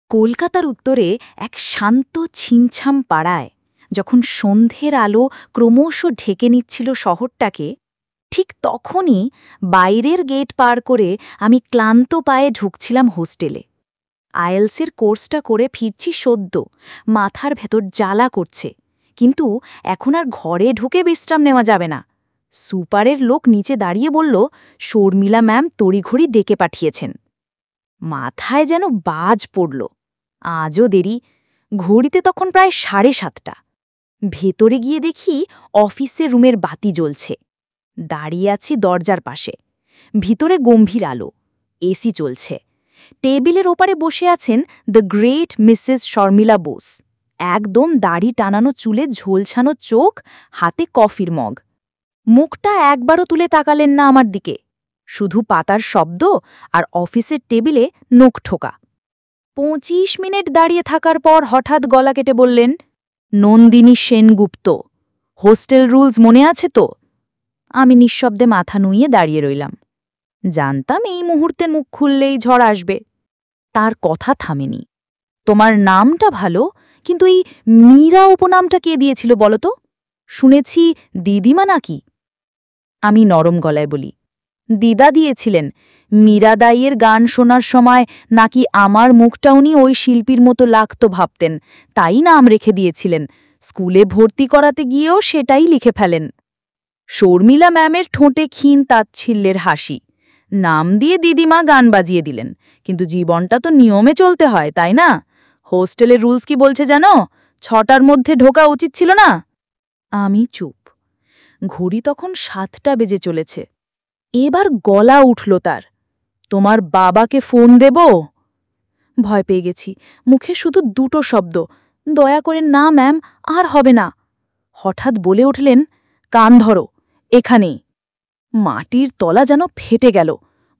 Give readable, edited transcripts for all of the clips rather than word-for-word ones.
কলকাতার উত্তরে এক শান্ত ছিমছাম পাড়ায় যখন সন্ধ্যের আলো ক্রমশ ঢেকে নিচ্ছিল শহরটাকে, ঠিক তখনই বাইরের গেট পার করে আমি ক্লান্ত পায়ে ঢুকছিলাম হোস্টেলে। আইএলসের কোর্সটা করে ফিরছি সদ্য, মাথার ভেতর জ্বালা করছে, কিন্তু এখন আর ঘরে ঢুকে বিশ্রাম নেওয়া যাবে না। সুপারের লোক নিচে দাঁড়িয়ে বলল, শর্মিলা ম্যাম তড়িঘড়ি ডেকে পাঠিয়েছেন। মাথায় যেন বাজ পড়ল। আজও দেরি। ঘড়িতে তখন প্রায় 7:30। ভেতরে গিয়ে দেখি অফিসের রুমের বাতি জ্বলছে। দাঁড়িয়ে আছি দরজার পাশে। ভিতরে গম্ভীর আলো, এসি চলছে। টেবিলের ওপারে বসে আছেন the great Mrs Sharmila Bose. একদম দাড়ি টানানো চুলে ঝোলছানো চোখ, হাতে কফির মগ। মুখটা একবারও তুলে তাকালেন না আমার দিকে, শুধু পাতার শব্দ আর অফিসের টেবিলে নখ ঠোকা। 25 মিনিট দাঁড়িয়ে থাকার পর হঠাৎ গলা কেটে বললেন, নন্দিনী সেনগুপ্ত, হোস্টেল রুলস মনে আছে তো? আমি নিঃশব্দে মাথা নুইয়ে দাঁড়িয়ে রইলাম। জানতাম এই মুহূর্তে মুখ খুললেই ঝড় আসবে। তার কথা থামেনি। তোমার নামটা ভালো, কিন্তু এই মীরা উপনামটা কে দিয়েছিল বলো তো? শুনেছি দিদিমা নাকি? আমি নরম গলায় বলি, দিদা দিয়েছিলেন। মীরাদাইয়ের গান শোনার সময় নাকি আমার মুখটা উনি ওই শিল্পীর মতো লাগতো ভাবতেন, তাই নাম রেখে দিয়েছিলেন। স্কুলে ভর্তি করাতে গিয়েও সেটাই লিখে ফেলেন। শর্মিলা ম্যামের ঠোঁটে ক্ষীণ তাচ্ছিল্যের হাসি। নাম দিয়ে দিদিমা গান বাজিয়ে দিলেন, কিন্তু জীবনটা তো নিয়মে চলতে হয়, তাই না? হোস্টেলের রুলস কি বলছে জানো? 6টার মধ্যে ঢোকা উচিত ছিল না? আমি চুপ। ঘড়ি তখন 7টা বেজে চলেছে। এবার গলা উঠল তার, তোমার বাবাকে ফোন দেব? ভয় পেয়ে গেছি। মুখে শুধু দুটো শব্দ, দয়া করে না ম্যাম, আর হবে না। হঠাৎ বলে উঠলেন, কান ধরো, এখানেই। মাটির তলা যেন ফেটে গেল,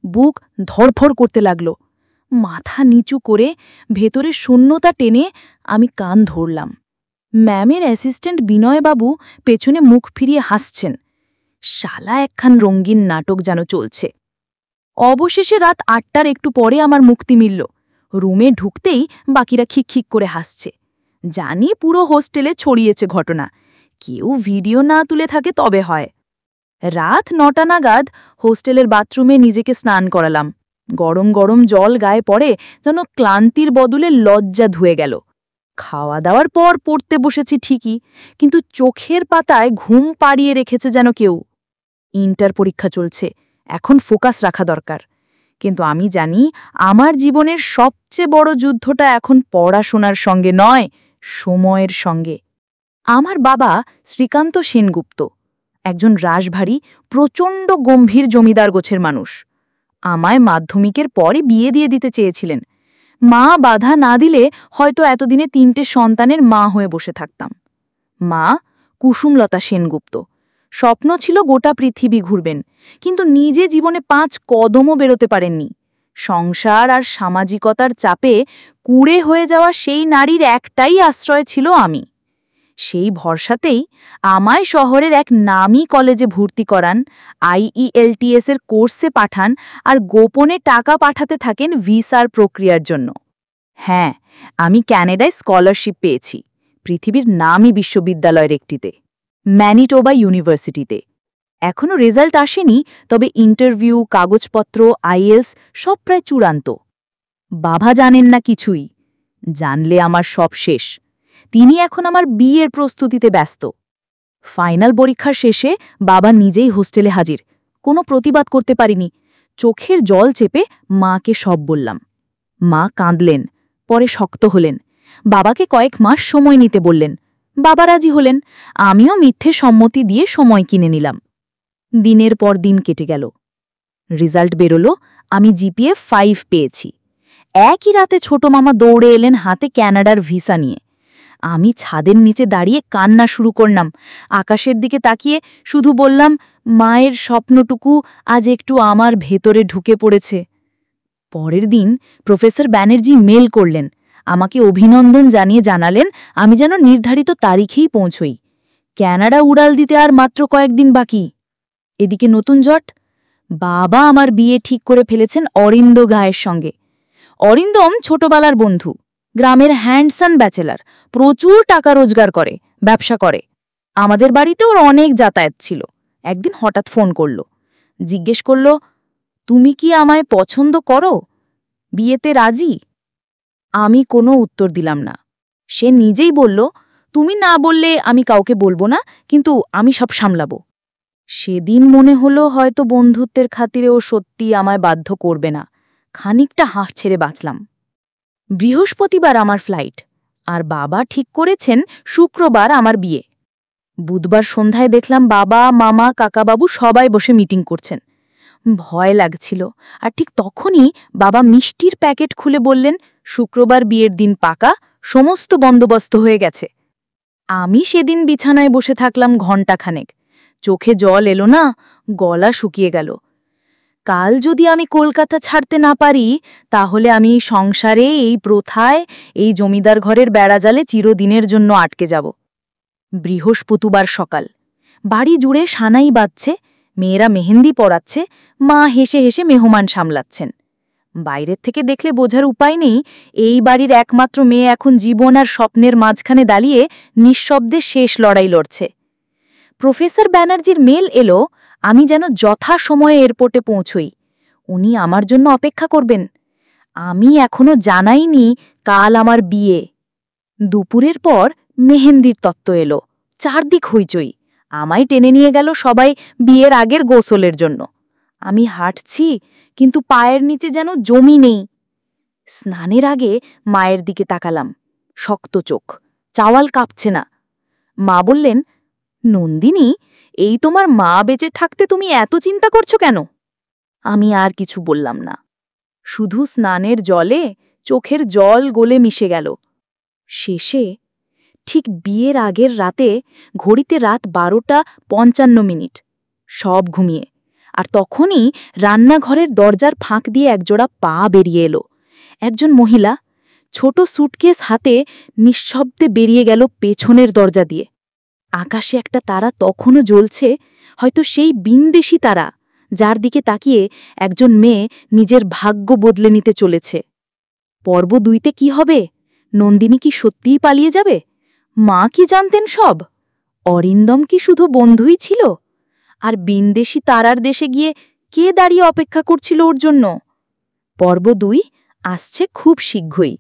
বুক ধরফর করতে লাগল। মাথা নিচু করে ভেতরে শূন্যতা টেনে আমি কান ধরলাম। ম্যামের অ্যাসিস্ট্যান্ট বিনয়বাবু পেছনে মুখ ফিরিয়ে হাসছেন। শালা একখান রঙিন নাটক যেন চলছে। অবশেষে রাত 8টার একটু পরে আমার মুক্তি মিলল। রুমে ঢুকতেই বাকিরা খিকখিক করে হাসছে। জানি পুরো হোস্টেলে ছড়িয়েছে ঘটনা, কেউ ভিডিও না তুলে থাকে তবে হয়। রাত 9টা নাগাদ হোস্টেলের বাথরুমে নিজেকে স্নান করালাম। গরম গরম জল গায়ে পড়ে যেন ক্লান্তির বদলে লজ্জা ধুয়ে গেল। খাওয়া দাওয়ার পর পড়তে বসেছি ঠিকই, কিন্তু চোখের পাতায় ঘুম পাড়িয়ে রেখেছে যেন কেউ। ইন্টার পরীক্ষা চলছে, এখন ফোকাস রাখা দরকার। কিন্তু আমি জানি আমার জীবনের সবচেয়ে বড় যুদ্ধটা এখন পড়াশোনার সঙ্গে নয়, সময়ের সঙ্গে। আমার বাবা শ্রীকান্ত সেনগুপ্ত, একজন রাশভারী প্রচণ্ড গম্ভীর জমিদার গোছের মানুষ। আমায় মাধ্যমিকের পরে বিয়ে দিয়ে দিতে চেয়েছিলেন। মা বাধা না দিলে হয়তো এতদিনে 3টে সন্তানের মা হয়ে বসে থাকতাম। মা কুসুমলতা সেনগুপ্ত। স্বপ্ন ছিল গোটা পৃথিবী ঘুরবেন, কিন্তু নিজে জীবনে 5 কদমও বেরোতে পারেননি। সংসার আর সামাজিকতার চাপে কুঁড়ে হয়ে যাওয়া সেই নারীর একটাই আশ্রয় ছিল আমি। সেই ভরসাতেই আমায় শহরের এক নামী কলেজে ভর্তি করান, IELTS-এর কোর্সে পাঠান আর গোপনে টাকা পাঠাতে থাকেন ভিসার প্রক্রিয়ার জন্য। হ্যাঁ, আমি ক্যানাডায় স্কলারশিপ পেয়েছি, পৃথিবীর নামী বিশ্ববিদ্যালয়ের একটিতে, ম্যানিটোবা ইউনিভার্সিটিতে। এখনও রেজাল্ট আসেনি, তবে ইন্টারভিউ, কাগজপত্র, IELTS সব প্রায় চূড়ান্ত। বাবা জানেন না কিছুই। জানলে আমার সব শেষ। তিনি এখন আমার বিয়ের প্রস্তুতিতে ব্যস্ত। ফাইনাল পরীক্ষার শেষে বাবা নিজেই হোস্টেলে হাজির। কোনো প্রতিবাদ করতে পারিনি। চোখের জল চেপে মাকে সব বললাম। মা কাঁদলেন, পরে শক্ত হলেন। বাবাকে কয়েক মাস সময় নিতে বললেন। বাবা রাজি হলেন। আমিও মিথ্যে সম্মতি দিয়ে সময় কিনে নিলাম। দিনের পর দিন কেটে গেল। রেজাল্ট বেরোলো, আমি GPA 5 পেয়েছি। একই রাতে ছোট মামা দৌড়ে এলেন হাতে ক্যানাডার ভিসা নিয়ে। আমি ছাদের নিচে দাঁড়িয়ে কান্না শুরু করলাম। আকাশের দিকে তাকিয়ে শুধু বললাম, মায়ের স্বপ্নটুকু আজ একটু আমার ভেতরে ঢুকে পড়েছে। পরের দিন প্রফেসর ব্যানার্জি মেল করলেন। আমাকে অভিনন্দন জানিয়ে জানালেন আমি যেন নির্ধারিত তারিখেই পৌঁছই। ক্যানাডা উড়াল দিতে আর মাত্র কয়েকদিন বাকি। এদিকে নতুন জট, বাবা আমার বিয়ে ঠিক করে ফেলেছেন অরিন্দ গায়ের সঙ্গে। অরিন্দম ছোটবেলার বন্ধু। গ্রামের হ্যান্ডসাম ব্যাচেলার, প্রচুর টাকা রোজগার করে, ব্যবসা করে। আমাদের বাড়িতে ওর অনেক যাতায়াত ছিল। একদিন হঠাৎ ফোন করল, জিজ্ঞেস করল, তুমি কি আমায় পছন্দ করো? বিয়েতে রাজি? আমি কোনো উত্তর দিলাম না। সে নিজেই বলল, তুমি না বললে আমি কাউকে বলবো না, কিন্তু আমি সব সামলাবো। সেদিন মনে হলো হয়তো বন্ধুত্বের খাতিরে ও সত্যি আমায় বাধ্য করবে না। খানিকটা হাঁফ ছেড়ে বাঁচলাম। বৃহস্পতিবার আমার ফ্লাইট, আর বাবা ঠিক করেছেন শুক্রবার আমার বিয়ে। বুধবার সন্ধ্যায় দেখলাম বাবা, মামা, কাকাবাবু সবাই বসে মিটিং করছেন। ভয় লাগছিল, আর ঠিক তখনই বাবা মিষ্টির প্যাকেট খুলে বললেন, শুক্রবার বিয়ের দিন পাকা, সমস্ত বন্দোবস্ত হয়ে গেছে। আমি সেদিন বিছানায় বসে থাকলাম ঘণ্টাখানেক। চোখে জল এলো না, গলা শুকিয়ে গেল। কাল যদি আমি কলকাতা ছাড়তে না পারি, তাহলে আমি এই সংসারে, এই প্রথায়, এই জমিদার ঘরের বেড়াজালে চিরদিনের জন্য আটকে যাব। বৃহস্পতিবার সকাল, বাড়ি জুড়ে সানাই বাজছে, মেয়েরা মেহেন্দি পরাচ্ছে, মা হেসে হেসে মেহমান সামলাচ্ছেন। বাইরের থেকে দেখলে বোঝার উপায় নেই এই বাড়ির একমাত্র মেয়ে এখন জীবন আর স্বপ্নের মাঝখানে দাঁড়িয়ে নিঃশব্দে শেষ লড়াই লড়ছে। প্রফেসর ব্যানার্জির মেল এলো, আমি যেন যথা সময়ে এয়ারপোর্টে পৌঁছই। উনি আমার জন্য অপেক্ষা করবেন। আমি এখনো জানাইনি কাল আমার বিয়ে। দুপুরের পর মেহেন্দির তত্ত্ব এলো, চারদিক হইচই। আমায় টেনে নিয়ে গেল সবাই বিয়ের আগের গোসলের জন্য। আমি হাঁটছি, কিন্তু পায়ের নিচে যেন জমি নেই। স্নানের আগে মায়ের দিকে তাকালাম, শক্ত চোখ, চাওয়াল কাঁপছে না। মা বললেন, নন্দিনী, এই তোমার মা বেঁচে থাকতে তুমি এত চিন্তা করছো কেন? আমি আর কিছু বললাম না, শুধু স্নানের জলে চোখের জল গলে মিশে গেল। শেষে ঠিক বিয়ের আগের রাতে, ঘড়িতে রাত 12:55, সব ঘুমিয়ে। আর তখনই রান্নাঘরের দরজার ফাঁক দিয়ে একজোড়া পা বেরিয়ে এলো। একজন মহিলা, ছোট সুটকেস হাতে, নিঃশব্দে বেরিয়ে গেল পেছনের দরজা দিয়ে। আকাশে একটা তারা তখনও জ্বলছে, হয়তো সেই বিন্দেশী তারা, যার দিকে তাকিয়ে একজন মেয়ে নিজের ভাগ্য বদলে নিতে চলেছে। পর্ব 2তে কি হবে? নন্দিনী কি সত্যিই পালিয়ে যাবে? মা কি জানতেন সব? অরিন্দম কি শুধু বন্ধুই ছিল? আর বিন্দেশী তারার দেশে গিয়ে কে দাঁড়িয়ে অপেক্ষা করছিল ওর জন্য? পর্ব 2 আসছে খুব শীঘ্রই।